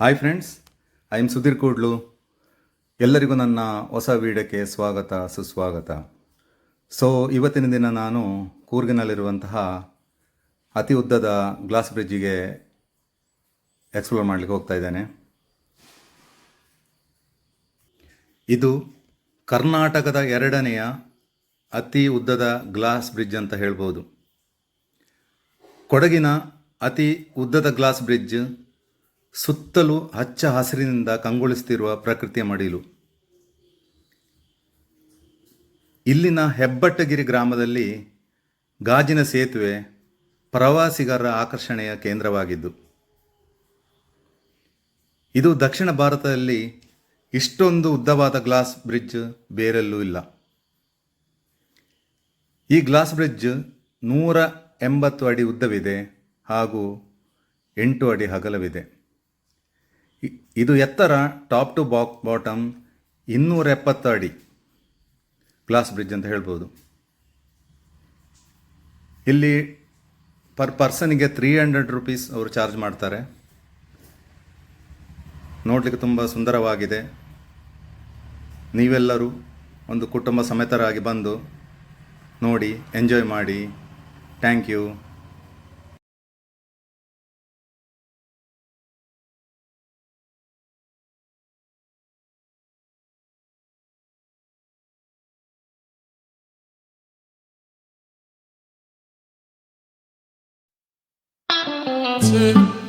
Hi friends, I M Sudhir Kudlu. ಎಲ್ಲರಿಗೂ ನನ್ನ ಹೊಸ ವಿಡಿಯೋಕ್ಕೆ ಸ್ವಾಗತ ಸುಸ್ವಾಗತ. ಇವತ್ತಿನ ದಿನ ನಾನು ಕೂರ್ಗಿನಲ್ಲಿರುವಂತಹ ಅತಿ ಉದ್ದದ ಗ್ಲಾಸ್ ಬ್ರಿಡ್ಜಿಗೆ ಎಕ್ಸ್ಪ್ಲೋರ್ ಮಾಡಲಿಕ್ಕೆ ಹೋಗ್ತಾ ಇದ್ದೇನೆ. ಇದು ಕರ್ನಾಟಕದ ಎರಡನೆಯ ಅತಿ ಉದ್ದದ ಗ್ಲಾಸ್ ಬ್ರಿಡ್ಜ್ ಅಂತ ಹೇಳ್ಬೋದು. ಕೊಡಗಿನ ಅತಿ ಉದ್ದದ ಗ್ಲಾಸ್ ಬ್ರಿಡ್ಜ್ ಸುತ್ತಲೂ ಹಚ್ಚ ಹಸಿರಿನಿಂದ ಕಂಗೊಳಿಸುತ್ತಿರುವ ಪ್ರಕೃತಿಯ ಮಡಿಲು. ಇಲ್ಲಿನ ಹೆಬ್ಬಟ್ಟಗಿರಿ ಗ್ರಾಮದಲ್ಲಿ ಗಾಜಿನ ಸೇತುವೆ ಪ್ರವಾಸಿಗರ ಆಕರ್ಷಣೆಯ ಕೇಂದ್ರವಾಗಿದ್ದು, ಇದು ದಕ್ಷಿಣ ಭಾರತದಲ್ಲಿ ಇಷ್ಟೊಂದು ಉದ್ದವಾದ ಗ್ಲಾಸ್ ಬ್ರಿಡ್ಜ್ ಬೇರೆಲ್ಲೂ ಇಲ್ಲ. ಈ ಗ್ಲಾಸ್ ಬ್ರಿಡ್ಜ್ 180 ಅಡಿ ಉದ್ದವಿದೆ ಹಾಗೂ 8 ಅಡಿ ಅಗಲವಿದೆ. ಇದು ಎತ್ತರ ಟಾಪ್ ಟು ಬಾಟಮ್ 270 ಅಡಿ ಗ್ಲಾಸ್ ಬ್ರಿಡ್ಜ್ ಅಂತ ಹೇಳ್ಬೋದು. ಇಲ್ಲಿ ಪರ್ ಪರ್ಸನಿಗೆ 300 ರೂಪೀಸ್ ಅವರು ಚಾರ್ಜ್ ಮಾಡ್ತಾರೆ. ನೋಡಲಿಕ್ಕೆ ತುಂಬ ಸುಂದರವಾಗಿದೆ. ನೀವೆಲ್ಲರೂ ಒಂದು ಕುಟುಂಬ ಸಮೇತರಾಗಿ ಬಂದು ನೋಡಿ, ಎಂಜಾಯ್ ಮಾಡಿ. Thank you. to